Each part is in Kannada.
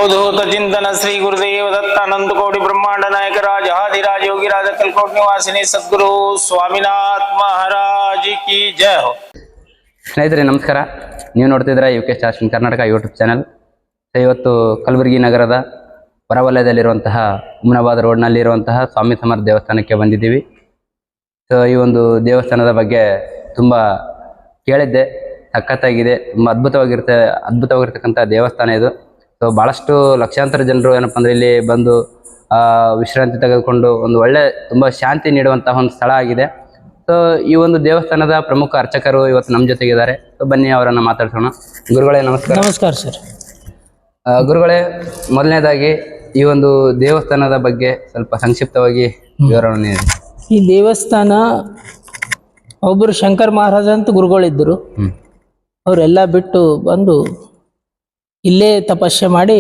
अवधूत चिंतन श्री गुरुदेव दत्त अनंत कोटि ब्रह्मांड नायक राज आदिराज योगी राज कलकोट निवासिनी सद्गुरु स्वामीनाथ महाराज की जय हो। ಸ್ನೇಹಿತರೆ ನಮಸ್ಕಾರ. ನೀವು ನೋಡ್ತಿದ್ದೀರಾ ಯುಕೆ ಸ್ಟಾರ್ಸ್ ಇನ್ ಕರ್ನಾಟಕ ಯೂಟ್ಯೂಬ್ ಚಾನಲ್. ಇವತ್ತು ಕಲಬುರಗಿ ನಗರದ ಹೊರವಲಯದಲ್ಲಿರುವಂತಹ ಹುಮನಾಬಾದ್ ರೋಡ್ನಲ್ಲಿರುವಂತಹ ಸ್ವಾಮಿ ಸಮರ್ಥ ದೇವಸ್ಥಾನಕ್ಕೆ ಬಂದಿದ್ದೀವಿ. ಸೊ ಈ ಒಂದು ದೇವಸ್ಥಾನದ ಬಗ್ಗೆ ತುಂಬ ಕೇಳಿದ್ದೆ, ಸಖತ್ತಾಗಿದೆ, ತುಂಬ ಅದ್ಭುತವಾಗಿರ್ತಕ್ಕಂಥ ದೇವಸ್ಥಾನ ಇದು. ಸೊ ಭಾಳಷ್ಟು ಲಕ್ಷಾಂತರ ಜನರು ಏನಪ್ಪ ಅಂದರೆ ಇಲ್ಲಿ ಬಂದು ವಿಶ್ರಾಂತಿ ತೆಗೆದುಕೊಂಡು ಒಂದು ಒಳ್ಳೆ ತುಂಬ ಶಾಂತಿ ನೀಡುವಂತಹ ಒಂದು ಸ್ಥಳ ಆಗಿದೆ. ಸೊ ಈ ಒಂದು ದೇವಸ್ಥಾನದ ಪ್ರಮುಖ ಅರ್ಚಕರು ಇವತ್ತು ನಮ್ಮ ಜೊತೆಗಿದ್ದಾರೆ. ಸೊ ಬನ್ನಿ ಅವರನ್ನು ಮಾತಾಡ್ಸೋಣ. ಗುರುಗಳೇ ನಮಸ್ಕಾರ. ನಮಸ್ಕಾರ ಸರ್. ಗುರುಗಳೇ, ಮೊದಲನೇದಾಗಿ ಈ ಒಂದು ದೇವಸ್ಥಾನದ ಬಗ್ಗೆ ಸ್ವಲ್ಪ ಸಂಕ್ಷಿಪ್ತವಾಗಿ ವಿವರಣೆ ನೀಡಿ. ಈ ದೇವಸ್ಥಾನ ಒಬ್ಬರು ಶಂಕರ್ ಮಹಾರಾಜ ಅಂತ ಗುರುಗಳಿದ್ದರು. ಅವರೆಲ್ಲ ಬಿಟ್ಟು ಬಂದು ಇಲ್ಲೇ ತಪಸ್ಸೆ ಮಾಡಿ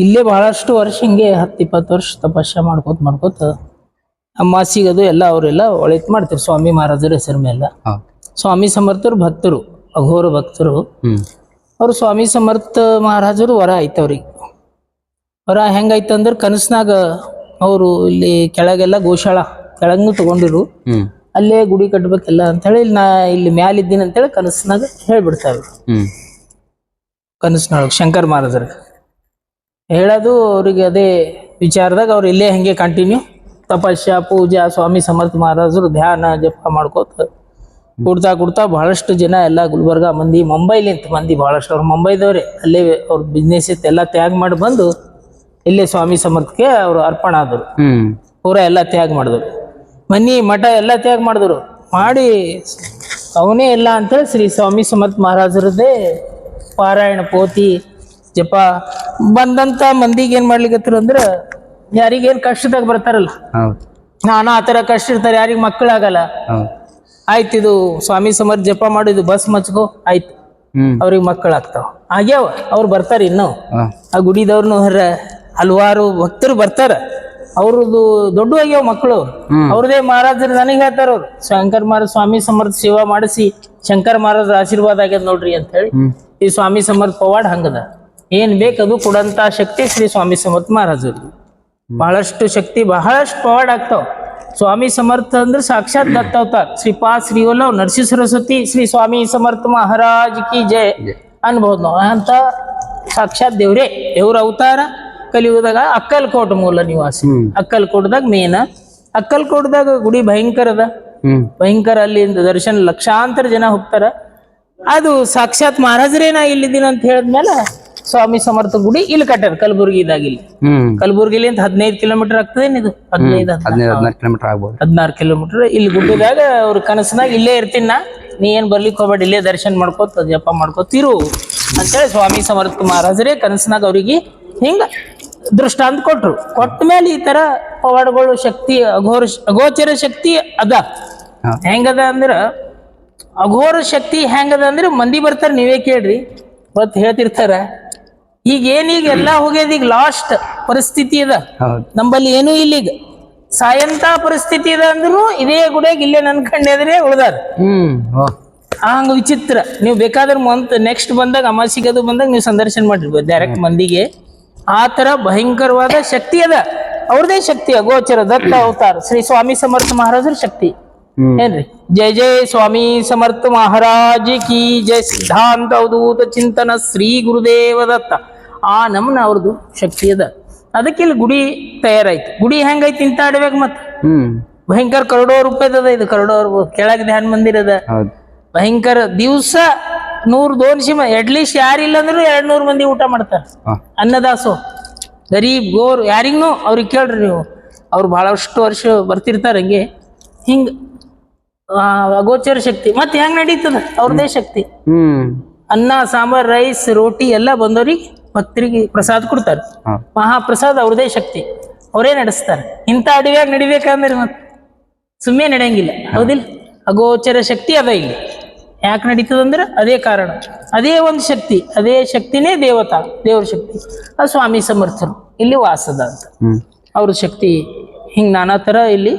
ಇಲ್ಲೇ ಬಹಳಷ್ಟು ವರ್ಷ ಹಿಂಗೆ 10-20 ವರ್ಷ ತಪಸ್ಸೆ ಮಾಡ್ಕೋತ ಅಮಾಸಿಗದು ಎಲ್ಲ ಅವರೆಲ್ಲ ಒಳಿತು ಮಾಡ್ತಾರೆ. ಸ್ವಾಮಿ ಮಹಾರಾಜರ ಹೆಸರು ಮೇಲೆ ಸ್ವಾಮಿ ಸಮರ್ಥರು ಭಕ್ತರು, ಅಘೋರ ಭಕ್ತರು. ಅವರು ಸ್ವಾಮಿ ಸಮರ್ಥ ಮಹಾರಾಜರು ವರ ಆಯ್ತು ಅವ್ರಿಗೆ. ವರ ಹೆಂಗಾಯ್ತಂದ್ರೆ ಕನಸ್ನಾಗ ಅವರು ಇಲ್ಲಿ ಕೆಳಗೆಲ್ಲ ಗೋಶಾಳ ಕೆಳಗೂ ತಗೊಂಡಿರು, ಅಲ್ಲೇ ಗುಡಿ ಕಟ್ಬೇಕೆಲ್ಲ ಅಂತೇಳಿ ಇಲ್ಲಿ ಮ್ಯಾಲಿದ್ದೀನಿ ಅಂತೇಳಿ ಕನಸ್ನಾಗ ಹೇಳ್ಬಿಡ್ತಾರೆ. ಕನಸ್ನೊಳಗೆ ಶಂಕರ್ ಮಹಾರಾಜರಿಗೆ ಹೇಳೋದು ಅವ್ರಿಗೆ ಅದೇ ವಿಚಾರದಾಗ ಅವ್ರು ಇಲ್ಲೇ ಹಂಗೆ ಕಂಟಿನ್ಯೂ ತಪಸ್ಯ ಪೂಜಾ ಸ್ವಾಮಿ ಸಮರ್ಥ ಮಹಾರಾಜರು ಧ್ಯಾನ ಜಪ ಮಾಡ್ಕೋತ ಕೊಡ್ತಾ ಬಹಳಷ್ಟು ಜನ ಎಲ್ಲ ಗುಲ್ಬರ್ಗ ಮಂದಿ, ಮುಂಬೈಲಿಂತ ಮಂದಿ ಬಹಳಷ್ಟು, ಅವ್ರು ಮುಂಬೈದವ್ರೆ, ಅಲ್ಲೇ ಅವ್ರ ಬಿಸ್ನೆಸ್ ಇತ್ತು ಎಲ್ಲ ತ್ಯಾಗ ಮಾಡಿ ಬಂದು ಇಲ್ಲೇ ಸ್ವಾಮಿ ಸಮರ್ಥಕ್ಕೆ ಅವರು ಅರ್ಪಣ ಆದರು. ಪೂರ ಎಲ್ಲ ತ್ಯಾಗ ಮಾಡಿದ್ರು, ಮನಿ ಮಠ ಎಲ್ಲ ತ್ಯಾಗ ಮಾಡಿದ್ರು. ಮಾಡಿ ಅವನೇ ಎಲ್ಲ ಅಂತೇಳಿ ಶ್ರೀ ಸ್ವಾಮಿ ಸಮರ್ಥ ಮಹಾರಾಜರದ್ದೇ ಪಾರಾಯಣ ಪೋತಿ ಜಪ ಬಂದಂತ ಮಂದಿಗೆ ಏನ್ ಮಾಡ್ಲಿಕ್ಕತ್ತರ ಅಂದ್ರ, ಯಾರಿಗೇನ್ ಕಷ್ಟದಾಗ ಬರ್ತಾರಲ್ಲ, ನಾನು ಆ ತರ ಕಷ್ಟ ಇರ್ತಾರೆ, ಯಾರಿಗ ಮಕ್ಕಳಾಗಲ್ಲ, ಆಯ್ತು ಇದು ಸ್ವಾಮಿ ಸಮರ್ಥ ಜಪ ಮಾಡಿದ್ದು ಬಸ್ ಮಚ್ಕೋ ಆಯ್ತು, ಅವ್ರಿಗೆ ಮಕ್ಕಳಾಗ್ತಾವ, ಆಗ್ಯಾವ ಅವ್ರು ಬರ್ತಾರ. ಇನ್ನು ಆ ಗುಡಿದವ್ರನ್ನು ಹಲವಾರು ಭಕ್ತರು ಬರ್ತಾರ, ಅವ್ರದ್ದು ದೊಡ್ಡ ಆಗ್ಯಾವ ಮಕ್ಕಳು. ಅವ್ರದೇ ಮಹಾರಾಜರು ನನಗೆ ಹೇಳ್ತಾರ, ಅವ್ರು ಶಂಕರ್ ಮಹಾರಾಜ್ ಸ್ವಾಮಿ ಸಮರ್ಥ ಸೇವಾ ಮಾಡಿಸಿ ಶಂಕರ್ ಮಹಾರಾಜರ ಆಶೀರ್ವಾದ ಆಗ್ಯದ ನೋಡ್ರಿ ಅಂತ ಹೇಳಿ. ಈ ಸ್ವಾಮಿ ಸಮರ್ಥ ಪವಾಡ ಹಂಗದ, ಏನ್ ಬೇಕದು ಕೊಡಂತ ಶಕ್ತಿ ಶ್ರೀ ಸ್ವಾಮಿ ಸಮರ್ಥ ಮಹಾರಾಜರು. ಬಹಳಷ್ಟು ಶಕ್ತಿ, ಬಹಳಷ್ಟು ಪವಾಡ ಆಗ್ತಾವ. ಸ್ವಾಮಿ ಸಮರ್ಥ ಅಂದ್ರೆ ಸಾಕ್ಷಾತ್ ದತ್ತಾವತಾರ ಶ್ರೀಪಾದ ಶ್ರೀವಲ್ಲವ್ ನರಸಿಂಹ ಸರಸ್ವತಿ ಶ್ರೀ ಸ್ವಾಮಿ ಸಮರ್ಥ ಮಹಾರಾಜ್ ಕಿ ಜಯ ಅನ್ಬಹುದು ನಾವು. ಅಂತ ಸಾಕ್ಷಾತ್ ದೇವ್ರೇ, ದೇವ್ರ ಅವತಾರ ಕಲಿಯುಗದಾಗ ಅಕ್ಕಲ್ಕೋಟ ಮೂಲ ನಿವಾಸಿ. ಅಕ್ಕಲ್ಕೋಟದಾಗ ಮೇನ, ಅಕ್ಕಲ್ಕೋಟದಾಗ ಗುಡಿ ಭಯಂಕರದ ಭಯಂಕರ, ಅಲ್ಲಿಂದ ದರ್ಶನ ಲಕ್ಷಾಂತರ ಜನ ಹೋಗ್ತಾರ. ಅದು ಸಾಕ್ಷಾತ್ ಮಹಾರಾಜರೇನ ಇಲ್ಲಿದ್ದೀನ ಅಂತ ಹೇಳಿದ್ಮೇಲೆ ಸ್ವಾಮಿ ಸಮರ್ಥ ಗುಡಿ ಇಲ್ಲಿ ಕಟ್ಟಾರ ಕಲಬುರ್ಗಿದಾಗ. ಇಲ್ಲಿ ಕಲಬುರ್ಗಿಲಿಂದ 15 ಕಿಲೋಮೀಟರ್ ಆಗ್ತದೆ. ಇದು 16 ಕಿಲೋಮೀಟರ್. ಇಲ್ಲಿ ಗುಡ್ಡದಾಗ ಅವ್ರ ಕನಸನಾಗ ಇಲ್ಲೇ ಇರ್ತೀನ, ನೀ ಏನ್ ಬರ್ಲಿಕ್ಕೆ ಹೋಗ್ಬೇಡ, ಇಲ್ಲೇ ದರ್ಶನ ಮಾಡ್ಕೋತ ಜಪ ಮಾಡ್ಕೋತಿರು ಅಂತೇಳಿ ಸ್ವಾಮಿ ಸಮರ್ಥ ಮಹಾರಾಜರೇ ಕನಸನಾಗ ಅವ್ರಿಗೆ ಹಿಂಗ ದೃಷ್ಟಾಂತ ಕೊಟ್ರು. ಕೊಟ್ಟ ಮೇಲೆ ಈ ತರ ಪವಾಡಗಳು ಶಕ್ತಿ, ಅಗೋಚರ ಶಕ್ತಿ ಅದ. ಹೆಂಗದ ಅಂದ್ರ ಅಘೋರ ಶಕ್ತಿ ಹೆಂಗದ ಅಂದ್ರೆ ಮಂದಿ ಬರ್ತಾರ, ನೀವೇ ಕೇಳ್ರಿ, ಮತ್ ಹೇಳ್ತಿರ್ತಾರ. ಈಗ ಏನೀಗ ಎಲ್ಲಾ ಹೋಗ್ಯದ, ಈಗ ಲಾಸ್ಟ್ ಪರಿಸ್ಥಿತಿ ಅದ ನಂಬಲ್ಲಿ, ಏನೂ ಇಲ್ಲಿಗ ಸಾಯಂತ ಪರಿಸ್ಥಿತಿ ಅದ ಅಂದ್ರು ಇದೇ ಗುಡಿಯಾಗ ಇಲ್ಲೇ ನನ್ ಕಂಡ್ರೆ ಉಳ್ದಾರ. ಹಂಗ ವಿಚಿತ್ರ. ನೀವು ಬೇಕಾದ್ರೆ ನೆಕ್ಸ್ಟ್ ಬಂದಾಗ ಅಮಾಸಿಗದು ಬಂದಾಗ ನೀವು ಸಂದರ್ಶನ ಮಾಡಿರ್ಬೋದು ಡೈರೆಕ್ಟ್ ಮಂದಿಗೆ. ಆ ತರ ಭಯಂಕರವಾದ ಶಕ್ತಿ ಅದ, ಅವ್ರದೇ ಶಕ್ತಿ. ಅಗೋಚರ ದತ್ತ ಅವತಾರ ಶ್ರೀ ಸ್ವಾಮಿ ಸಮರ್ಥ ಮಹಾರಾಜರ ಶಕ್ತಿ ಏನ್ರಿ. ಜಯ ಜಯ ಸ್ವಾಮಿ ಸಮರ್ಥ ಮಹಾರಾಜ್ ಕಿ ಜಯ. ಸಿದ್ಧಾಂತ ಅವಧೂತ ಚಿಂತನ ಶ್ರೀ ಗುರುದೇವ ದತ್ತ. ಆ ನಮ್ನ ಅವ್ರದ್ದು ಶಕ್ತಿ ಅದ. ಅದಕ್ಕೆ ಇಲ್ಲಿ ಗುಡಿ ತಯಾರಾಯ್ತು. ಗುಡಿ ಹೆಂಗೈತಿ ಇಂತ ಆಡ್ಬೇಕು ಮತ್ ಭಯಂಕರ ಕರೋಡೋ ರೂಪಾಯಿದ ಇದು. ಕರೋಡೋ ಕೆಳಗೆ ಧ್ಯಾನ ಮಂದಿರ ಅದ ಭಯಂಕರ. ದಿವ್ಸ 100-200 ಅಟ್ಲೀಸ್ಟ್ ಯಾರಿಲ್ಲ ಅಂದ್ರು 200 ಮಂದಿ ಊಟ ಮಾಡ್ತಾರ. ಅನ್ನದಾಸೋ ಗರೀಬ್ ಗೋರ್ ಯಾರಿಗೂ ಅವ್ರಿಗೆ ಕೇಳ್ರಿ ನೀವು, ಅವ್ರು ಬಹಳಷ್ಟು ವರ್ಷ ಬರ್ತಿರ್ತಾರ. ಹಂಗೆ ಹಿಂಗ ಅಗೋಚರ ಶಕ್ತಿ ಮತ್ತೆ ಹೆಂಗ್ ನಡೀತದ, ಅವ್ರದೇ ಶಕ್ತಿ. ಅನ್ನ ಸಾಂಬಾರ್ ರೈಸ್ ರೋಟಿ ಎಲ್ಲ ಬಂದವ್ರಿಗೆ ಭಕ್ತರಿಗೆ ಪ್ರಸಾದ ಕೊಡ್ತಾರೆ. ಮಹಾಪ್ರಸಾದ ಅವ್ರದೇ ಶಕ್ತಿ, ಅವರೇ ನಡೆಸ್ತಾರೆ. ಇಂಥ ಅಡಿವ್ಯಾಗ ನಡಿಬೇಕಂದ್ರೆ ಮತ್ತೆ ಸುಮ್ಮನೆ ನಡೆಯಂಗಿಲ್ಲ, ಹೌದಿಲ್ಲ. ಅಗೋಚರ ಶಕ್ತಿ ಅದ ಇಲ್ಲಿ. ಯಾಕೆ ನಡೀತದಂದ್ರೆ ಅದೇ ಕಾರಣ, ಅದೇ ಒಂದು ಶಕ್ತಿ, ಅದೇ ಶಕ್ತಿನೇ ದೇವತಾ, ದೇವ್ರ ಶಕ್ತಿ. ಅದು ಸ್ವಾಮಿ ಸಮರ್ಥರು ಇಲ್ಲಿ ವಾಸದ ಅಂತ ಅವ್ರ ಶಕ್ತಿ. ಹಿಂಗೆ ನಾನಾ ಥರ ಇಲ್ಲಿ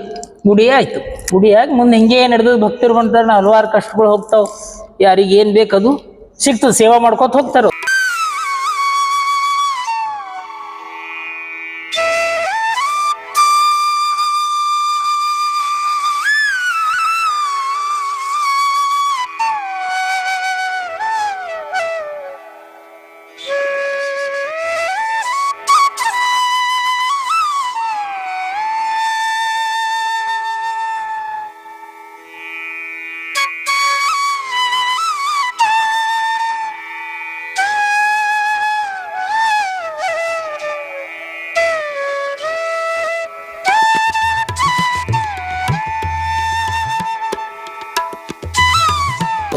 ಗುಡಿ ಆಯ್ತು. ಗುಡಿಯಾಗಿ ಮುಂದೆ ಹಿಂಗೆ ನಡೆದು ಭಕ್ತರು ಬಂತಾರೆ, ಹಲವಾರು ಕಷ್ಟಗಳು ಹೋಗ್ತಾವ. ಯಾರಿಗೆ ಏನು ಬೇಕದು ಸಿಗ್ತದೆ, ಸೇವಾ ಮಾಡ್ಕೊತ ಹೋಗ್ತಾರ.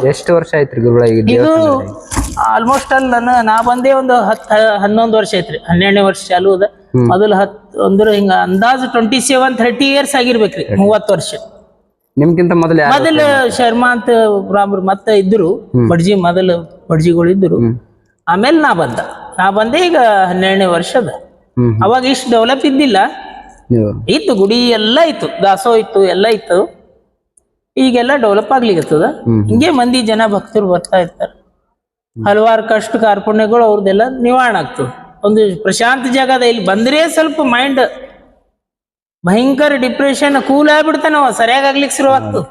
ಎಷ್ಟು ವರ್ಷ ಆಯ್ತ್ರಿ ಗುರುಗಳ ಈಗ ಇದು ಆಲ್ಮೋಸ್ಟ್ ಅಲ್ಲಿ ನಾ ಬಂದೇ ಒಂದು 11 ವರ್ಷ ಐತ್ರಿ. 12ನೇ ವರ್ಷ ಚಾಲು ಅದ. ಮೊದಲು ಅಂದ್ರೆ ಹಿಂಗ ಅಂದಾಜು 27-30 ಇಯರ್ಸ್ ಆಗಿರ್ಬೇಕ್ರಿ, 30 ವರ್ಷ. ನಿಮ್ಗಿಂತ ಮೊದಲು ಮೊದಲು ಶರ್ಮಾ ಅಂತ ಬ್ರಾಹ್ಮರು ಮತ್ತೆ ಇದ್ರು, ಬಡ್ಜಿ ಮೊದಲು ಬಡ್ಜಿಗಳು ಇದ್ರು. ಆಮೇಲೆ ನಾ ಬಂದೆ ಈಗ 12ನೇ ವರ್ಷದ. ಅವಾಗ ಇಷ್ಟು ಡೆವಲಪ್ ಇದ್ದಿಲ್ಲ, ಇತ್ತು ಗುಡಿ ಎಲ್ಲ ಇತ್ತು, ದಾಸೋ ಇತ್ತು, ಎಲ್ಲ ಇತ್ತು. ಈಗೆಲ್ಲ ಡೆವಲಪ್ ಆಗ್ಲಿಕ್ಕತ್ತದ. ಹಿಂಗೆ ಮಂದಿ ಜನ ಭಕ್ತರು ಬರ್ತಾ ಇರ್ತಾರೆ. ಹಲವಾರು ಕಷ್ಟ ಕಾರ್ಪಣ್ಯಗಳು ಅವ್ರದ್ದೆಲ್ಲ ನಿವಾರಣೆ ಆಗ್ತದೆ. ಒಂದು ಪ್ರಶಾಂತ ಜಾಗದ ಇಲ್ಲಿ ಬಂದ್ರೆ ಸ್ವಲ್ಪ ಮೈಂಡ್ ಭಯಂಕರ ಡಿಪ್ರೆಷನ್ ಕೂಲ್ ಆಗ್ಬಿಡ್ತಾನ, ಸರಿಯಾಗಿ ಆಗ್ಲಿಕ್ಕೆ ಶುರು ಆಗ್ತದೆ.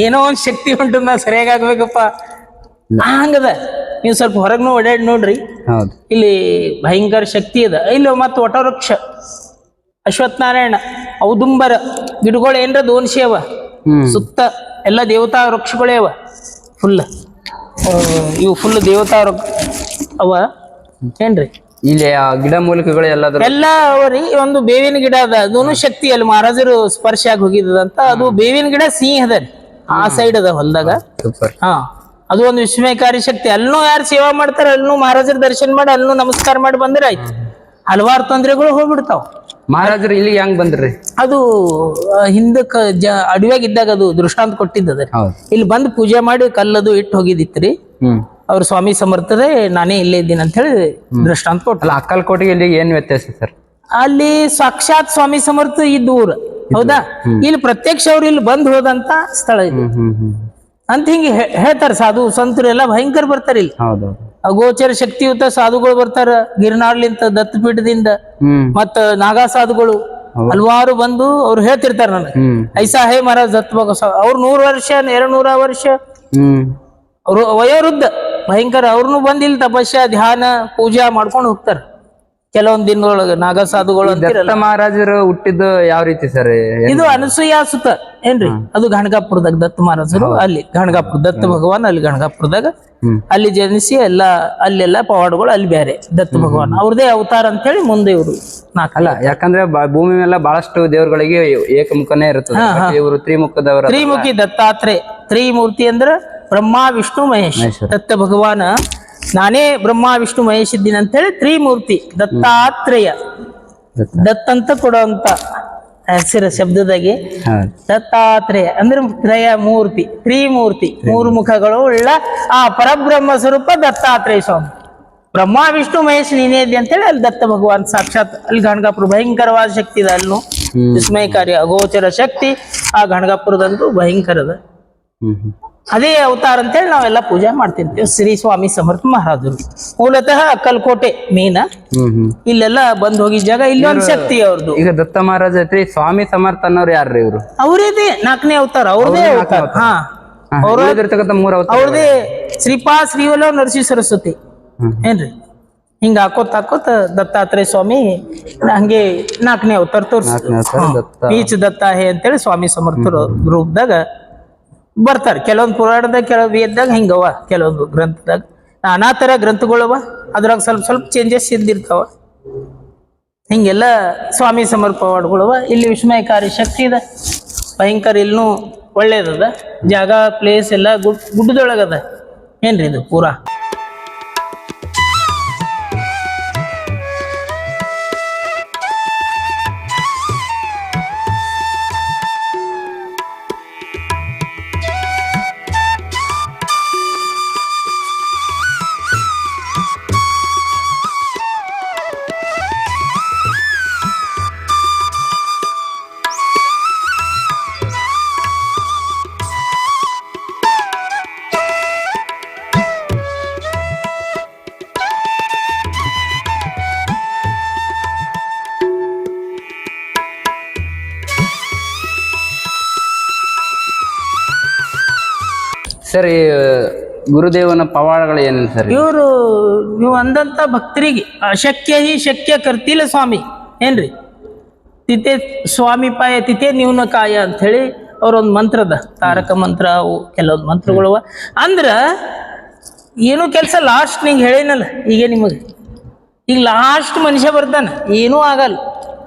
ಏನೋ ಒಂದ್ ಶಕ್ತಿ ಉಂಟು, ನಾ ಸರಿಯಾಗಿ ಆಗ್ಬೇಕಪ್ಪ ಹಂಗದ. ನೀವು ಸ್ವಲ್ಪ ಹೊರಗ್ನು ಓಡಾಡಿ ನೋಡ್ರಿ, ಇಲ್ಲಿ ಭಯಂಕರ ಶಕ್ತಿ ಅದ. ಇಲ್ಲಿ ಮತ್ತೆ ವಟವೃಕ್ಷ, ಅಶ್ವತ್ಥನಾರಾಯಣ, ಔದುಂಬರ ಗಿಡಗಳು ಏನ್ರ 200 ಅವ ಸುತ್ತ. ಎಲ್ಲ ದೇವತಾ ವೃಕ್ಷಗಳೇ ಅವ ಫುಲ್. ಇವು ಫುಲ್ ದೇವತಾ ಅವ ಏನ್ರಿ. ಇಲ್ಲಿ ಗಿಡ ಮೂಲಿಕೆಗಳು ಎಲ್ಲ ಅವರಿ. ಒಂದು ಬೇವಿನ ಗಿಡ ಅದ, ಅದೂ ಶಕ್ತಿ ಅಲ್ಲಿ ಮಹಾರಾಜರು ಸ್ಪರ್ಶ ಆಗಿ ಹೋಗಿದಂತ. ಅದು ಬೇವಿನ ಗಿಡ ಸಿಂಹ ಅದ ರೀ, ಆ ಸೈಡ್ ಅದ ಹೊಲ್ದಾಗ. ಹಾ, ಅದು ಒಂದು ವಿಸ್ಮಯಕಾರಿ ಶಕ್ತಿ. ಅಲ್ಲೂ ಯಾರು ಸೇವಾ ಮಾಡ್ತಾರ, ಅಲ್ಲೂ ಮಹಾರಾಜರ ದರ್ಶನ ಮಾಡಿ, ಅಲ್ಲೂ ನಮಸ್ಕಾರ ಮಾಡಿ ಬಂದ್ರೆ ಆಯ್ತು. ಹಲವಾರು ತೊಂದರೆಗಳು ಹೋಗ್ಬಿಡ್ತಾವ. ಮಹಾರಾಜರು ಇಲ್ಲಿಗೆ ಹೆಂಗ್ ಬಂದ್ರಿ? ಅದು ಹಿಂದಕ್ಕ ಅಡವ್ಯಾಗಿದ್ದಾಗ ಅದು ದೃಷ್ಟಾಂತ ಕೊಟ್ಟಿದ್ದದ. ಇಲ್ಲಿ ಬಂದು ಪೂಜೆ ಮಾಡಿ ಕಲ್ಲದು ಇಟ್ಟು ಹೋಗಿದಿತ್ರಿ. ಅವ್ರ ಸ್ವಾಮಿ ಸಮರ್ಥರೇ ನಾನೇ ಇಲ್ಲೇ ಇದ್ದೀನಿ ಅಂತ ಹೇಳಿ ದೃಷ್ಟಾಂತ ಕೊಟ್ಟಲ್ಲ. ಅಕ್ಕಲ್ಕೋಟೆಗೆ ಇಲ್ಲಿಗೆ ಏನ್ ವ್ಯತ್ಯಾಸ ಸರ್? ಅಲ್ಲಿ ಸಾಕ್ಷಾತ್ ಸ್ವಾಮಿ ಸಮರ್ಥ ಇದ್ದ ಊರು, ಹೌದಾ. ಇಲ್ಲಿ ಪ್ರತ್ಯಕ್ಷ ಅವ್ರು ಇಲ್ಲಿ ಬಂದ್ ಹೋದಂತ ಸ್ಥಳ ಇದು ಅಂತ ಹಿಂಗೆ ಹೇಳ್ತಾರ. ಸಾಧು ಸಂತರು ಎಲ್ಲ ಭಯಂಕರ ಬರ್ತಾರ ಇಲ್ಲಿ. ಅಗೋಚರ ಶಕ್ತಿಯುತ ಸಾಧುಗಳು ಬರ್ತಾರ ಗಿರಿನಾಡ್ಲಿಂತ, ದತ್ತಪೀಠದಿಂದ, ಮತ್ತ ನಾಗಾ ಸಾಧುಗಳು ಹಲವಾರು ಬಂದು ಅವ್ರು ಹೇಳ್ತಿರ್ತಾರ ನನಗೆ, ಐಸಾ ಹೇ ಮಹಾರಾಜ್ ದತ್ತ ಭಗವ. ಅವ್ರು 100 ವರ್ಷ 200 ವರ್ಷ ಅವ್ರು ವಯೋವೃದ್ಧ ಭಯಂಕರ. ಅವ್ರನ್ನು ಬಂದು ಇಲ್ಲಿ ತಪಸ್ಯ, ಧ್ಯಾನ, ಪೂಜಾ ಮಾಡ್ಕೊಂಡು ಹೋಗ್ತಾರ ಕೆಲವೊಂದ್ ದಿನದೊಳಗ. ನಾಗಾ ಸಾಧುಗಳು ಅಂತಿರಲ್ಲ. ಮಹಾರಾಜರು ಹುಟ್ಟಿದ್ದು ಯಾವ ರೀತಿ ಸರ್? ಇದು ಅನಸೂಯ ಸುತ ಏನ್ರಿ, ಅದು ಗಣಗಾಪುರದಾಗ ದತ್ತ ಮಹಾರಾಜರು. ಅಲ್ಲಿ ಗಣಗಾಪುರ ದತ್ತ ಭಗವಾನ್, ಅಲ್ಲಿ ಗಣಗಾಪುರದಾಗ ಅಲ್ಲಿ ಜನಿಸಿ ಎಲ್ಲ ಅಲ್ಲೆಲ್ಲ ಪವಾಡಗಳು ಅಲ್ಲಿ ಬೇರೆ. ದತ್ತ ಭಗವಾನ್ ಅವ್ರದೇ ಅವತಾರ ಅಂತ ಹೇಳಿ ಮುಂದೆ ಇವರು ಅಲ್ಲ, ಯಾಕಂದ್ರೆ ಭೂಮಿ ಮೇಲೆ ಬಹಳಷ್ಟು ದೇವರುಗಳಿಗೆ ಏಕಮುಖನೇ ಇರುತ್ತದೆ. ಇವರು ತ್ರಿಮುಖದವರ, ತ್ರಿಮುಖಿ ದತ್ತಾತ್ರೇಯ. ತ್ರಿಮೂರ್ತಿ ಅಂದ್ರೆ ಬ್ರಹ್ಮ ವಿಷ್ಣು ಮಹೇಶ್. ದತ್ತ ಭಗವಾನ ನಾನೇ ಬ್ರಹ್ಮ ವಿಷ್ಣು ಮಹೇಶ್ ಇದ್ದೀನಿ ಅಂತ ಹೇಳಿ ತ್ರಿಮೂರ್ತಿ ದತ್ತಾತ್ರೇಯ. ದತ್ತ ಅಂತ ಕೊಡುವಂತ ಹೆಸರ ಶಬ್ದದಾಗೆ ದತ್ತಾತ್ರೇಯ ಅಂದ್ರೆ ತ್ರಯ ಮೂರ್ತಿ, ತ್ರಿಮೂರ್ತಿ, 3 ಮುಖಗಳು ಉಳ್ಳ ಆ ಪರಬ್ರಹ್ಮ ಸ್ವರೂಪ ದತ್ತಾತ್ರೇಯ ಸ್ವಾಮಿ. ಬ್ರಹ್ಮ ವಿಷ್ಣು ಮಹೇಶ್ ನೀನೇ ಇದ್ದಿ ಅಂತೇಳಿ ಅಲ್ಲಿ ದತ್ತ ಭಗವಾನ್ ಸಾಕ್ಷಾತ್. ಅಲ್ಲಿ ಗಣಗಾಪುರ ಭಯಂಕರವಾದ ಶಕ್ತಿ ಇದೆ. ಅಲ್ಲೂ ವಿಸ್ಮಯಕಾರಿ ಅಗೋಚರ ಶಕ್ತಿ ಆ ಗಣಗಾಪುರದಂತೂ ಭಯಂಕರದ. ಅದೇ ಅವತಾರ ಅಂತೇಳಿ ನಾವೆಲ್ಲ ಪೂಜೆ ಮಾಡ್ತಿರ್ತೀವಿ. ಶ್ರೀ ಸ್ವಾಮಿ ಸಮರ್ಥ ಮಹಾರಾಜರು ಮೂಲತಃ ಅಕ್ಕಲ್ಕೋಟೆ ಮೇನ. ಇಲ್ಲೆಲ್ಲ ಬಂದ್ ಹೋಗಿದ ಜಾಗ. ಇಲ್ಲಿ ಒಂದು ಶಕ್ತಿ ಅವ್ರದ್ದು. ಈಗ ದತ್ತ ಮಹಾರಾಜ ಐತ್ರಿ, ಸ್ವಾಮಿ ಸಮರ್ಥ ಅನ್ನೋರು ಯಾರ್ರಿ ಇವರು? ಅವ್ರದೇ 4ನೇ ಅವತಾರ, ಅವ್ರದೇ ಅವತಾರ. ಹಾ, ಅವ್ರದೇ ಶ್ರೀಪಾ ಶ್ರೀವಲ್ಲ ನರಸಿಂಹ ಸರಸ್ವತಿ ಏನ್ರಿ. ಹಿಂಗ ಹಾಕೋತ ದತ್ತಾತ್ರೇಯ ಸ್ವಾಮಿ ಹಂಗೆ 4ನೇ ಅವತಾರ ತೋರಿಸ್ತಾರೆ. ಬೀಚ್ ದತ್ತ ಹೇ ಅಂತೇಳಿ ಸ್ವಾಮಿ ಸಮರ್ಥರು ರೂಪದಾಗ ಬರ್ತಾರೆ. ಕೆಲವೊಂದು ಪುರಾಣದಾಗ, ಕೆಲವು ವೇದದಾಗ ಹಿಂಗವ, ಕೆಲವೊಂದು ಗ್ರಂಥದಾಗ ನಾನಾ ತರ ಗ್ರಂಥಗಳವ. ಅದ್ರಾಗ ಸ್ವಲ್ಪ ಚೇಂಜಸ್ ಇದ್ದಿರ್ತಾವ. ಹಿಂಗೆಲ್ಲ ಸ್ವಾಮಿ ಸಮರ್ಥ ಪವಾಡಗಳವ. ಇಲ್ಲಿ ವಿಸ್ಮಯಕಾರಿ ಶಕ್ತಿ ಇದೆ ಭಯಂಕರ. ಇಲ್ಲೂ ಒಳ್ಳೇದದ ಜಾಗ, ಪ್ಲೇಸ್ ಎಲ್ಲ ಗುಡ್ಡದೊಳಗದ ಏನ್ರಿ ಇದು ಪೂರಾ. ಸರ್, ಈ ಗುರುದೇವನ ಪವಾಡಗಳು ಏನೇನು ಸರ್? ಇವರು ನೀವು ಅಂದಂತ ಭಕ್ತರಿಗೆ ಅಶಕ್ಯ ಹಿ ಶಕ್ಯ ಕರ್ತಿಲ್ಲ ಸ್ವಾಮಿ ಏನ್ರಿ. ತಿಥೆ ಸ್ವಾಮಿ ಪಾಯ ತಿಥೆ ನ್ಯೂನ ಕಾಯ ಅಂತ ಹೇಳಿ ಅವ್ರೊಂದು ಮಂತ್ರದ ತಾರಕ ಮಂತ್ರ. ಅವು ಕೆಲವೊಂದು ಮಂತ್ರಗಳು ಅಂದ್ರ ಏನೂ ಕೆಲಸ ಲಾಸ್ಟ್ ನಿಂಗೆ ಹೇಳಿನಲ್ಲ ಈಗ ನಿಮಗೆ. ಈಗ ಲಾಸ್ಟ್ ಮನುಷ್ಯ ಬರ್ತಾನ, ಏನೂ ಆಗಲ್ಲ.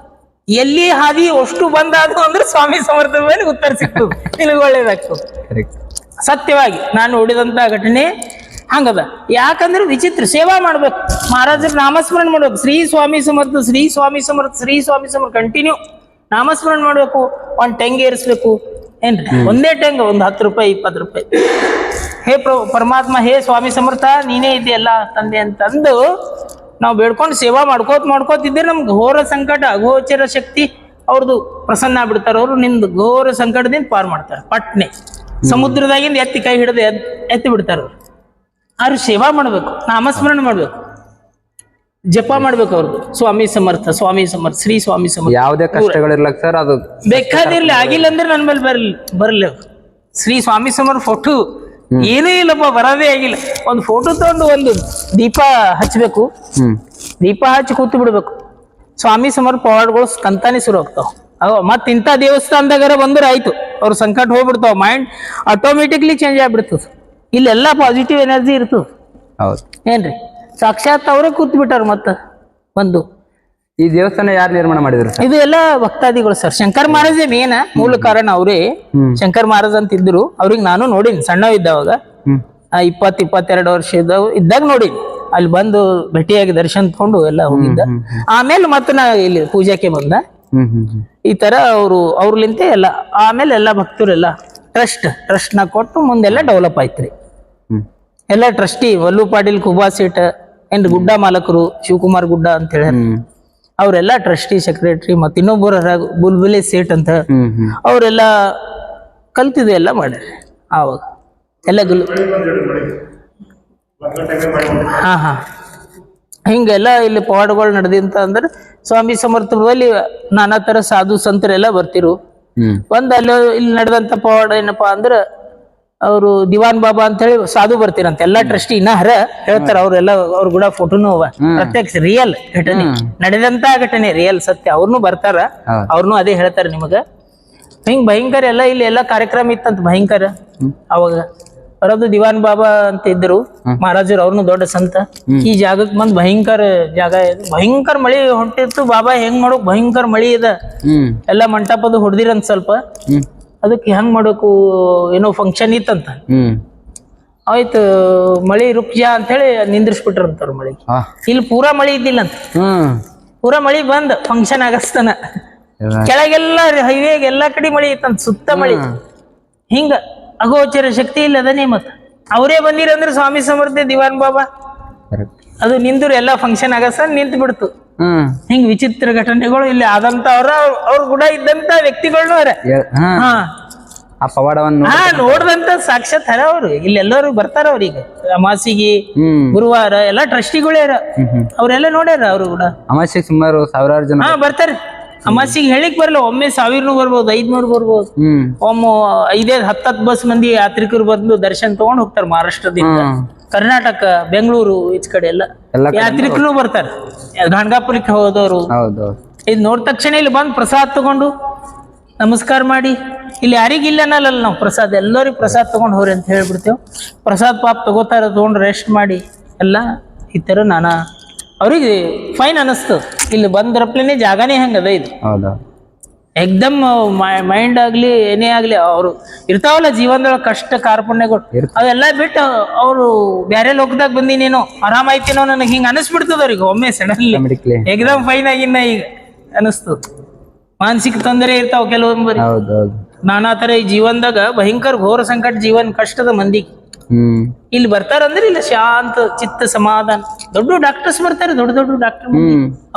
ಎಲ್ಲಿ ಹಾದಿ ಅಷ್ಟು ಬಂದಾದ್ರು ಅಂದ್ರೆ ಸ್ವಾಮಿ ಸಮರ್ಥದ ಮೇಲೆ ಉತ್ತರ ಸಿಗ್ತದೆ, ನಿನಗೆ ಒಳ್ಳೇದಾಗ್ತದೆ. ಸತ್ಯವಾಗಿ ನಾನು ನೋಡಿದಂತ ಘಟನೆ ಹಂಗದ. ಯಾಕಂದ್ರೆ ವಿಚಿತ್ರ ಸೇವಾ ಮಾಡ್ಬೇಕು, ಮಹಾರಾಜರ ನಾಮಸ್ಮರಣೆ ಮಾಡ್ಬೇಕು, ಶ್ರೀ ಸ್ವಾಮಿ ಸಮರ್ಥ, ಶ್ರೀ ಸ್ವಾಮಿ ಸಮರ್ಥ, ಶ್ರೀ ಸ್ವಾಮಿ ಸಮರ್ಥ ಕಂಟಿನ್ಯೂ ನಾಮಸ್ಮರಣೆ ಮಾಡ್ಬೇಕು. ಒಂದ್ ಟೆಂಗ್ ಏರಿಸ್ಬೇಕು ಏನ್ರಿ, ಒಂದೇ ಟೆಂಗ್, ಒಂದು 10 ರೂಪಾಯಿ 20 ರೂಪಾಯಿ. ಹೇ ಪರಮಾತ್ಮ, ಹೇ ಸ್ವಾಮಿ ಸಮರ್ಥ, ನೀನೇ ಇದೆಯಲ್ಲ ತಂದೆ ಅಂತಂದು ನಾವು ಬೇಡ್ಕೊಂಡು ಸೇವಾ ಮಾಡ್ಕೋತಿದ್ರೆ ನಮ್ಗೆ ಘೋರ ಸಂಕಟ ಅಗೋಚರ ಶಕ್ತಿ ಅವ್ರದ್ದು ಪ್ರಸನ್ನ ಆಗ್ಬಿಡ್ತಾರ. ಅವ್ರು ನಿಮ್ದು ಘೋರ ಸಂಕಟದಿಂದ ಪಾರ್ ಮಾಡ್ತಾರೆ. ಪಟ್ನೆ ಸಮುದ್ರದಾಗಿಂದ ಎತ್ತಿ ಕೈ ಹಿಡಿದು ಎತ್ತಿ ಬಿಡ್ತಾರ. ಅವ್ರು ಸೇವಾ ಮಾಡ್ಬೇಕು, ನಾಮಸ್ಮರಣೆ ಮಾಡ್ಬೇಕು, ಜಪ ಮಾಡ್ಬೇಕು. ಅವ್ರದ್ದು ಸ್ವಾಮಿ ಸಮರ್ಥ, ಸ್ವಾಮಿ ಸಮರ್ಥ, ಶ್ರೀ ಸ್ವಾಮಿ ಸಮರ್ಥ. ಯಾವುದೇ ಕಷ್ಟಗಳಿರ್ಲಕ್ ಸರ್, ಅದು ಬೇಕಾದಿರ್ಲಿ, ಆಗಿಲ್ಲ ಅಂದ್ರೆ ನನ್ನ ಮೇಲೆ ಬರ್ಲಿ ಶ್ರೀ ಸ್ವಾಮಿ ಸಮರ್ಥ ಫೋಟೋ ಏನೂ ಇಲ್ಲಪ್ಪ, ಬರೋದೇ ಆಗಿಲ್ಲ. ಒಂದು ಫೋಟೋ ತಗೊಂಡು ಒಂದು ದೀಪ ಹಚ್ಚಬೇಕು, ದೀಪ ಹಚ್ಚಿ ಕೂತು ಬಿಡ್ಬೇಕು. ಸ್ವಾಮಿ ಸಮರ್ಥ ಪವಾಡಗಳು ಕಂತಾನೆ ಶುರು ಆಗ್ತಾವ. ಮತ್ ಇಂಥ ದೇವಸ್ಥಾನದಾಗಾರ ಬಂದ್ರೆ ಆಯ್ತು, ಅವ್ರ ಸಂಕಟ ಹೋಗ್ಬಿಡ್ತಾವ. ಮೈಂಡ್ ಆಟೋಮೆಟಿಕ್ಲಿ ಚೇಂಜ್ ಆಗ್ಬಿಡ್ತದ. ಇಲ್ಲೆಲ್ಲ ಪಾಸಿಟಿವ್ ಎನರ್ಜಿ ಇರ್ತದ. ಹೌದು ಏನ್ರಿ, ಸಾಕ್ಷಾತ್ ಅವರೇ ಕೂತ್ ಬಿಟ್ಟಾರ. ಮತ್ತ ಒಂದು ಈ ದೇವಸ್ಥಾನ ಯಾರು ನಿರ್ಮಾಣ ಮಾಡಿದ್ರು ಸರ್? ಇದು ಎಲ್ಲ ಭಕ್ತಾದಿಗಳು ಸರ್. ಶಂಕರ್ ಮಹಾರಾಜೇ ಮೇನ ಮೂಲ ಕಾರಣ ಅವರೇ. ಶಂಕರ್ ಮಹಾರಾಜ್ ಅಂತ ಇದ್ರು, ಅವ್ರಿಗೆ ನಾನು ನೋಡಿನಿ ಸಣ್ಣವ ಇದ್ದವಾಗ, 20-22 ವರ್ಷ ಇದ್ದಾಗ ನೋಡಿನಿ. ಅಲ್ಲಿ ಬಂದು ಭೇಟಿಯಾಗಿ ದರ್ಶನ ತಗೊಂಡು ಎಲ್ಲ ಹೋಗಿದ್ದ. ಆಮೇಲೆ ಮತ್ತೆ ನಾ ಇಲ್ಲಿ ಪೂಜಾಕ್ಕೆ ಬಂದ. ಈ ತರ ಅವ್ರಲಿಂತೆ ಎಲ್ಲ ಆಮೇಲೆ ಎಲ್ಲ ಭಕ್ತರೆಲ್ಲ ಟ್ರಸ್ಟ್ ನ ಕೊಟ್ಟು ಮುಂದೆಲ್ಲ ಡೆವಲಪ್ ಆಯ್ತ್ರಿ. ಎಲ್ಲ ಟ್ರಸ್ಟಿ ವಲ್ಲು ಪಾಟೀಲ್, ಕುಬಾ ಸೇಠ್ ಏನ್ ಗುಡ್ಡ ಮಾಲಕರು, ಶಿವಕುಮಾರ್ ಗುಡ್ಡ ಅಂತ ಹೇಳಿ ಅವರೆಲ್ಲ ಟ್ರಸ್ಟಿ ಸೆಕ್ರೆಟರಿ, ಮತ್ತೆ ಇನ್ನೊಬ್ಬರ ಬುಲ್ಬುಲೆ ಸೇಠ್ ಅಂತ ಅವರೆಲ್ಲ ಕಲ್ತಿದೆ ಎಲ್ಲ ಮಾಡ್ಯಾರ. ಆವಾಗ ಎಲ್ಲ ಹಾ ಹಿಂಗೆಲ್ಲ ಇಲ್ಲಿ ಪವಾಡಗಳು ನಡೆದಿಂತ ಅಂದ್ರೆ ಸ್ವಾಮಿ ಸಮರ್ಥದಲ್ಲಿ ನಾನಾ ತರ ಸಾಧು ಸಂತರೆಲ್ಲ ಬರ್ತಿರು. ಒಂದ್ ಅಲ್ಲಿ ಇಲ್ಲಿ ನಡೆದಂತ ಪವಾಡ ಏನಪ್ಪಾ ಅಂದ್ರ, ಅವರು ದಿವಾನ್ ಬಾಬಾ ಅಂತ ಹೇಳಿ ಸಾಧು ಬರ್ತಿರಂತ. ಎಲ್ಲಾ ಟ್ರಸ್ಟಿ ಇನ್ನ ಹೇಳ್ತಾರ ಅವ್ರೆಲ್ಲ, ಅವ್ರ ಕೂಡ ಫೋಟೋನು ಅವ, ಪ್ರತ್ಯಕ್ಷ ರಿಯಲ್ ಘಟನೆ ನಡೆದಂತ ಘಟನೆ, ರಿಯಲ್ ಸತ್ಯ. ಅವ್ರನ್ನು ಬರ್ತಾರ, ಅವ್ರನ್ನು ಅದೇ ಹೇಳ್ತಾರ ನಿಮಗ. ಹಿಂಗ್ ಭಯಂಕರ ಎಲ್ಲ ಇಲ್ಲಿ ಎಲ್ಲಾ ಕಾರ್ಯಕ್ರಮ ಇತ್ತಂತ ಭಯಂಕರ. ಅವಾಗ ಬರೋದು ದಿವಾನ್ ಬಾಬಾ ಅಂತ ಇದ್ರು ಮಹಾರಾಜರು, ಅವ್ರನ್ನು ದೊಡ್ಡ ಸಂತ. ಈ ಜಾಗಕ್ಕೆ ಬಂದ್ ಭಯಂಕರ ಜಾಗ, ಭಯಂಕರ ಮಳಿ ಹೊಂಟಿತ್ತು. ಬಾಬಾ ಹೆಂಗ್ ಮಾಡೋಕ್, ಭಯಂಕರ ಮಳಿ ಇದ, ಎಲ್ಲಾ ಮಂಟಪದ ಹೊಡೆದಿರಂತ ಸ್ವಲ್ಪ. ಅದಕ್ಕೆ ಹೆಂಗ್ ಮಾಡಬೇಕು, ಏನೋ ಫಂಕ್ಷನ್ ಇತ್ತಂತ. ಆಯ್ತು, ಮಳಿ ರುಕ್ಜಾ ಅಂತ ಹೇಳಿ ನಿಂದ್ರಿಸ್ಬಿಟ್ರಂತವ್ರ ಮಳಿ. ಇಲ್ಲಿ ಪೂರಾ ಮಳಿ ಇದ್ದಿಲ್ಲ ಅಂತ, ಪೂರಾ ಮಳಿ ಬಂದ್ ಫಂಕ್ಷನ್ ಆಗಸ್ತಾನ. ಕೆಳಗೆಲ್ಲ ಹೈವೇಗೆ ಎಲ್ಲಾ ಕಡೆ ಮಳಿ ಇತ್ತಂತ, ಸುತ್ತ ಮಳಿ. ಹಿಂಗ ಅಗೋಚರ ಶಕ್ತಿ ಇಲ್ಲದನೇ. ಮತ್ತ ಅವರೇ ಬಂದಿರಂದ್ರೆ ಸ್ವಾಮಿ ಸಮರ್ಥ ದಿವಾನ್ ಬಾಬಾ, ಅದು ನಿಂದ್ರು ಎಲ್ಲಾ ಫಂಕ್ಷನ್ ಆಗಸ ನಿಂತು ಬಿಡ್ತು. ಹಿಂಗ್ ವಿಚಿತ್ರ ಘಟನೆಗಳು ಇಲ್ಲಿ ಆದಂತ ಅವ್ರ ಕೂಡ ಇದ್ದಂತ ವ್ಯಕ್ತಿಗಳನ್ನೂ ಆ ಪವಾಡವನ್ನು ನೋಡ್ದಂತ ಸಾಕ್ಷಾತ್ ಹರ ಅವ್ರು. ಇಲ್ಲಿ ಎಲ್ಲರೂ ಬರ್ತಾರ. ಅವ್ರೀಗ ಅಮಾಸಿಗೆ ಗುರುವಾರ ಎಲ್ಲ ಟ್ರಸ್ಟಿಗಳೇ ಅವ್ರೆಲ್ಲ ನೋಡ್ಯಾರ. ಅವ್ರು ಕೂಡ ಅಮಾಸಿಗೆ ಸುಮಾರು 1000 ಜನ ಬರ್ತಾರೆ. ಅಮಾಸಿಗೆ ಹೇಳಿಕ್ ಬರಲ್ಲ, ಒಮ್ಮೆ 1000 ಬರ್ಬೋದು, 500 ಬರ್ಬೋದು. ಒಮ್ಮೆ 5-10 ಬಸ್ ಮಂದಿ ಯಾತ್ರಿಕರು ಬಂದು ದರ್ಶನ ತಗೊಂಡ್ ಹೋಗ್ತಾರ. ಮಹಾರಾಷ್ಟ್ರದಿಂದ, ಕರ್ನಾಟಕ, ಬೆಂಗಳೂರು ಈಚ ಕಡೆ ಎಲ್ಲ ಯಾತ್ರಿಕರು ಬರ್ತಾರೆ. ಗಾಣಗಾಪುರಕ್ಕೆ ಹೋದವರು ಇದು ನೋಡಿದ ತಕ್ಷಣ ಇಲ್ಲಿ ಬಂದು ಪ್ರಸಾದ ತಗೊಂಡು ನಮಸ್ಕಾರ ಮಾಡಿ, ಇಲ್ಲಿ ಯಾರಿಗಿಲ್ಲ ಅನ್ನಲ್ಲ ನಾವು ಪ್ರಸಾದ, ಎಲ್ಲರಿಗೂ ಪ್ರಸಾದ ತಗೊಂಡು ಹೋಗ್ರಿ ಅಂತ ಹೇಳ್ಬಿಡ್ತೇವೆ. ಪ್ರಸಾದ ಪಾಪ ತಗೋತಾರ, ತಗೊಂಡು ರೆಸ್ಟ್ ಮಾಡಿ ಎಲ್ಲ ಈ ತರ ನಾನಾ ಅವ್ರಿಗೆ ಫೈನ್ ಅನಿಸ್ತು. ಇಲ್ಲಿ ಬಂದ್ರಪ್ಲೇನೆ ಜಾಗನೇ ಹೆಂಗದ ಇದು, ಎಕ್ದಮ್ ಮೈಂಡ್ ಆಗ್ಲಿ ಏನೇ ಆಗ್ಲಿ ಅವ್ರು ಇರ್ತಾವಲ್ಲ ಜೀವನದೊಳಗೆ ಕಷ್ಟ ಕಾರ್ಪಣ್ಯಗಳು, ಅವೆಲ್ಲ ಬಿಟ್ಟು ಅವ್ರು ಬ್ಯಾರೆ ಲೋಕದಾಗ ಬಂದಿನೇನೋ ಆರಾಮಾಯ್ತೇನೋ ನನಗೆ ಹಿಂಗ ಅನಿಸ್ಬಿಡ್ತದ ಅವ್ರಿಗೆ ಒಮ್ಮೆ ಸಡನ್ಲಿ. ಎಕ್ದಮ್ ಫೈನ್ ಆಗಿನ್ನ ಈಗ ಅನಿಸ್ತು. ಮಾನಸಿಕ ತೊಂದರೆ ಇರ್ತಾವ ಕೆಲವೊಂಬರಿ, ನಾನಾ ತರ ಈ ಜೀವನದಾಗ ಭಯಂಕರ ಘೋರ ಸಂಕಟ, ಜೀವನ ಕಷ್ಟದ ಮಂದಿಗೆ ಇಲ್ಲಿ ಬರ್ತಾರಂದ್ರೆ ಇಲ್ಲಿ ಶಾಂತ ಚಿತ್ತ ಸಮಾಧಾನ. ದೊಡ್ಡ ಡಾಕ್ಟರ್ಸ್ ಬರ್ತಾರೆ, ದೊಡ್ಡ ದೊಡ್ಡ ಡಾಕ್ಟರ್,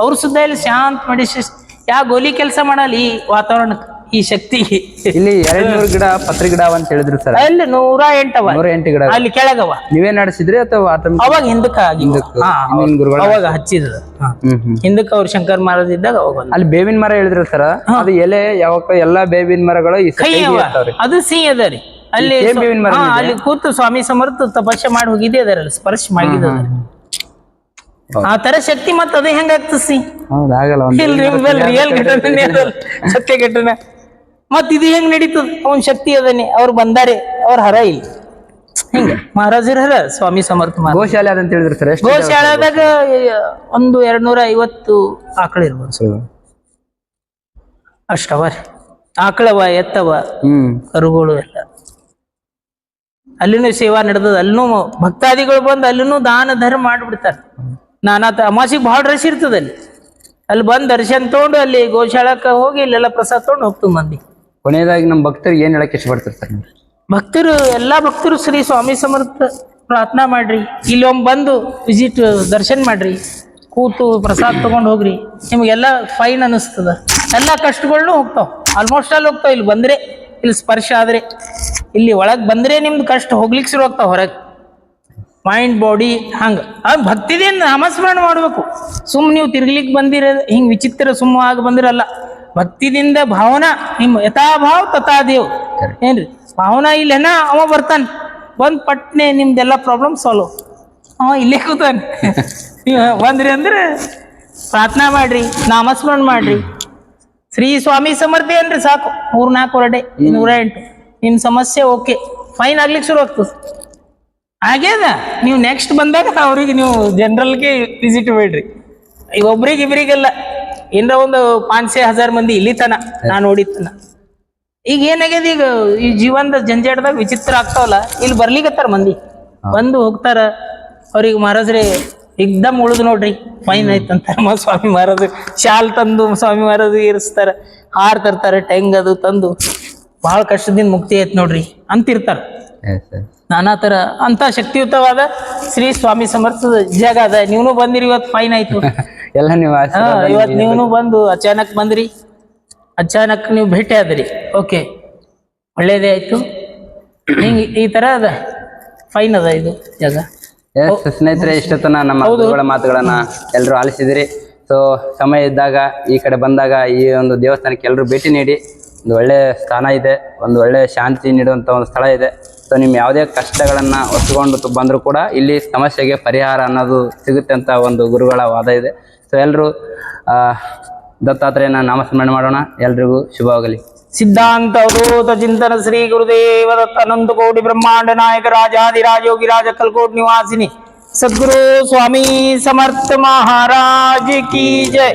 ಅವ್ರು ಸುದ್ದ ಇಲ್ಲಿ ಶಾಂತ ಮೆಡಿಸಿನ್, ಯಾ ಗೋಲಿ ಕೆಲಸ ಮಾಡಲ್ಲ ಈ ವಾತಾವರಣಕ್ಕೆ, ಈ ಶಕ್ತಿ. ಇಲ್ಲಿ 200 ಗಿಡ ಪತ್ರಿ ಗಿಡ ಅಂತ ಹೇಳಿದ್ರು ಸರ್. ಅಲ್ಲಿ 108 ಅವ, 108 ಗಿಡ ಅಲ್ಲಿ ಕೆಳಗವ. ನೀವೇ ನಡೆಸಿದ್ರಿ ಅಥವಾ ಅವಾಗ ಹಿಂದಕ್ಕ ಅವಾಗ ಹಚ್ಚಿದ ಹಿಂದಕ್ಕ ಅವ್ರು ಶಂಕರ್ ಮಹಾರಾಜ್ ಇದ್ದಾಗ ಅವಾಗ. ಅಲ್ಲಿ ಬೇವಿನ ಮರ ಹೇಳಿದ್ರು ಸರ್, ಅದು ಎಲೆ ಯಾವಾಗ ಎಲ್ಲಾ ಬೇವಿನ ಮರಗಳು ಅದು ಸಿಹಿ ಅದ ರೀ. ಅಲ್ಲಿ ಅಲ್ಲಿ ಕೂತು ಸ್ವಾಮಿ ಸಮರ್ಥ ತಪಸ್ಸೆ ಮಾಡಿ ಹೋಗಿದ್ದೆ ಅದರಲ್ಲಿ ಸ್ಪರ್ಶ ಮಾಡಿದ ಆ ತರ ಶಕ್ತಿ. ಮತ್ತ ಅದೇ ಹೆಂಗ ಆಗ್ತಸಿ ರಿಯಲ್ ಘಟನೆ, ಸತ್ಯ ಘಟನೆ. ಮತ್ ಇದು ಹೆಂಗ್ ನಡೀತದ? ಅವನ್ ಶಕ್ತಿ ಅದನ್ನೇ. ಅವ್ರು ಬಂದಾರೆ, ಅವ್ರ ಹರ ಇಲ್ಲ ಹಿಂಗ ಮಹಾರಾಜರ ಹರ ಸ್ವಾಮಿ ಸಮರ್ಥ. ಗೋಶಾಲೆ ಅದಂತ ಹೇಳಿದ್ರು ಸರ್. ಗೋಶಾಲೆದಾಗ 250 ಆಕಳ ಇರ್ಬೋದು ಅಷ್ಟವ ರೀ. ಆಕಳವ, ಎತ್ತವ, ಕರುಗಳು ಎಲ್ಲ ಅಲ್ಲಿನೂ ಸೇವಾ ನಡೆದದ, ಅಲ್ಲಿನೂ ಭಕ್ತಾದಿಗಳು ಬಂದು ಅಲ್ಲಿನೂ ದಾನ ಧರ್ಮ ಮಾಡಿಬಿಡ್ತಾರೆ. ಅಮಾಸಿಗೆ ಭಾಳ ರಶ್ ಇರ್ತದೆ ಅಲ್ಲಿ ಬಂದು ದರ್ಶನ ತೊಗೊಂಡು ಅಲ್ಲಿ ಗೋಶಾಲಕ್ಕೆ ಹೋಗಿ ಇಲ್ಲೆಲ್ಲ ಪ್ರಸಾದ ತೊಗೊಂಡು ಹೋಗ್ತು ಮಂದಿ. ಕೊನೆಯದಾಗಿ ನಮ್ಮ ಭಕ್ತರಿಗೆ ಏನ್ ಹೇಳಕ್ ಇಷ್ಟಪಡ್ತಾರೆ ಸರ್ ನೀವು? ಭಕ್ತರು ಎಲ್ಲಾ ಭಕ್ತರು ಶ್ರೀ ಸ್ವಾಮಿ ಸಮರ್ಥ ಪ್ರಾರ್ಥನಾ ಮಾಡ್ರಿ, ಇಲ್ಲಿ ಒಮ್ಮೆ ಬಂದು ವಿಸಿಟ್ ದರ್ಶನ ಮಾಡ್ರಿ, ಕೂತು ಪ್ರಸಾದ ತಗೊಂಡು ಹೋಗ್ರಿ, ನಿಮಗೆಲ್ಲ ಫೈನ್ ಅನಿಸ್ತದ. ಎಲ್ಲ ಕಷ್ಟಗಳನ್ನೂ ಹೋಗ್ತಾವ, ಆಲ್ಮೋಸ್ಟ್ ಅಲ್ಲಿ ಹೋಗ್ತಾವ. ಇಲ್ಲಿ ಬಂದ್ರೆ, ಇಲ್ಲಿ ಸ್ಪರ್ಶ ಆದ್ರೆ, ಇಲ್ಲಿ ಒಳಗೆ ಬಂದ್ರೆ ನಿಮ್ದು ಕಷ್ಟ ಹೋಗ್ಲಿಕ್ಕೆ ಶುರು ಹೋಗ್ತಾವ ಹೊರಗೆ. ಮೈಂಡ್ ಬಾಡಿ ಹಂಗ ಭಕ್ತಿದಿಂದ ನಾಮಸ್ಮರಣ ಮಾಡ್ಬೇಕು. ನೀವು ತಿರ್ಗ್ಲಿಕ್ಕೆ ಬಂದಿರ ಹಿಂಗ್ ವಿಚಿತ್ರ ಆಗಿ ಬಂದಿರಲ್ಲ. ಭಕ್ತಿದಿಂದ ಭಾವನಾ, ನಿಮ್ಮ ಯಥಾಭಾವ್ ತಥಾ ದೇವ್ ಏನ್ರಿ ಭಾವನಾ. ಇಲ್ಲೇನ ಅವ ಬರ್ತಾನೆ, ಬಂದ್ ಪಟ್ನೆ ನಿಮ್ದೆಲ್ಲ ಪ್ರಾಬ್ಲಮ್ ಸಾಲ್ವ್. ಅವ ಇಲ್ಲೇ ಕೂತಾನೆ. ನೀವು ಬಂದ್ರಿ ಅಂದ್ರೆ ಪ್ರಾರ್ಥನಾ ಮಾಡ್ರಿ, ನಾಮಸ್ಮರಣ ಮಾಡ್ರಿ, ಶ್ರೀ ಸ್ವಾಮಿ ಸಮರ್ಥ ಏನ್ರಿ ಸಾಕು. 3-4 ಹೊರಡೆ 108 ನಿಮ್ ಸಮಸ್ಯೆ ಓಕೆ, ಫೈನ್ ಆಗ್ಲಿಕ್ಕೆ ಶುರು ಆಗ್ತದೆ. ಹಾಗೇದ ನೀವು ನೆಕ್ಸ್ಟ್ ಬಂದಾಗ ಅವ್ರಿಗೆ ನೀವು ಜನರಲ್ಗೆ ವಿಸಿಟ್ ಬೇಡ್ರಿ. ಈಗ ಒಬ್ರಿಗೆ ಇಬ್ರಿಗೆಲ್ಲ ಏನರ ಒಂದು 500-1000 ಮಂದಿ ಇಲ್ಲಿ ತನ ನಾ ನೋಡಿತನ. ಈಗ ಏನಾಗ್ಯದ, ಈಗ ಈ ಜೀವನದ ಜಂಜಾಟದಾಗ ವಿಚಿತ್ರ ಆಗ್ತಾವಲ್ಲ, ಇಲ್ಲಿ ಬರ್ಲಿಕತ್ತಾರ ಮಂದಿ, ಬಂದು ಹೋಗ್ತಾರ. ಅವ್ರಿಗೆ ಮಹಾರಾಜ್ರೆ ಎಕ್ದಮ್ ಉಳಿದು ನೋಡ್ರಿ ಫೈನ್ ಆಯ್ತಂತ ಸ್ವಾಮಿ ಮಹಾರಾಜ್ ಶಾಲ್ ತಂದು ಸ್ವಾಮಿ ಮಹಾರಾಜ್ ಇರಿಸ್ತಾರ, ಹಾರ ತರ್ತಾರೆ, ಟೆಂಗ್ ಅದು ತಂದು ಬಹಳ ಕಷ್ಟದಿಂದ ಮುಕ್ತಿ ಆಯ್ತು ನೋಡ್ರಿ ಅಂತಿರ್ತಾರ. ನಾನಾ ತರ ಅಂತ ಶಕ್ತಿಯುತವಾದ ಶ್ರೀ ಸ್ವಾಮಿ ಸಮರ್ಥದ ಜಾಗ ಅದ. ನೀವನು ಬಂದಿರಿ, ಇವತ್ತು ಫೈನ್ ಆಯ್ತು ಎಲ್ಲ ನೀವು ಇವತ್ತು ನೀವನು ಬಂದು ಅಚಾನಕ್ ಬಂದ್ರಿ, ಅಚಾನಕ್ ನೀವು ಭೇಟಿ ಆದ್ರಿ, ಓಕೆ ಒಳ್ಳೇದೇ ಆಯ್ತು. ಹಿಂಗೆ ಈ ತರ ಅದ, ಫೈನ್ ಅದ ಇದು ಜಾಗ. ಸ್ನೇಹಿತರೆ, ಇಷ್ಟೊತ್ತನ ನಮ್ಮ ಗುರುಗಳ ಮಾತುಗಳನ್ನ ಎಲ್ಲರೂ ಆಲಿಸಿದಿರಿ. ಸೊ ಸಮಯ ಇದ್ದಾಗ ಈ ಕಡೆ ಬಂದಾಗ ಈ ಒಂದು ದೇವಸ್ಥಾನಕ್ಕೆ ಎಲ್ಲರೂ ಭೇಟಿ ನೀಡಿ. ಒಂದು ಒಳ್ಳೆ ಸ್ಥಾನ ಇದೆ, ಒಂದು ಒಳ್ಳೆ ಶಾಂತಿ ನೀಡುವಂಥ ಒಂದು ಸ್ಥಳ ಇದೆ. ಸೊ ನಿಮ್ಮ ಯಾವುದೇ ಕಷ್ಟಗಳನ್ನು ಹೊತ್ಕೊಂಡು ಬಂದರೂ ಕೂಡ ಇಲ್ಲಿ ಸಮಸ್ಯೆಗೆ ಪರಿಹಾರ ಅನ್ನೋದು ಸಿಗುತ್ತೆ ಅಂತ ಒಂದು ಗುರುಗಳ ವಾದ ಇದೆ. ಸೊ ಎಲ್ಲರೂ ದತ್ತಾತ್ರೇಯನ ನಾಮಸ್ಮರಣೆ ಮಾಡೋಣ. ಎಲ್ರಿಗೂ ಶುಭವಾಗಲಿ. ಸಿದ್ಧಾಂತ ಅವಧೂತ ಚಿಂತನ ಶ್ರೀ ಗುರುದೇವ ದತ್ತ ಅನಂತ ಕೋಟಿ ಬ್ರಹ್ಮಾಂಡ ನಾಯಕ ರಾಜಾದಿರಾಜ ಯೋಗಿರಾಜ ಕಲ್ಕೋಟ್ ನಿವಾಸಿನಿ ಸದ್ಗುರು ಸ್ವಾಮಿ ಸಮರ್ಥ ಮಹಾರಾಜ್ ಕಿ ಜೈ.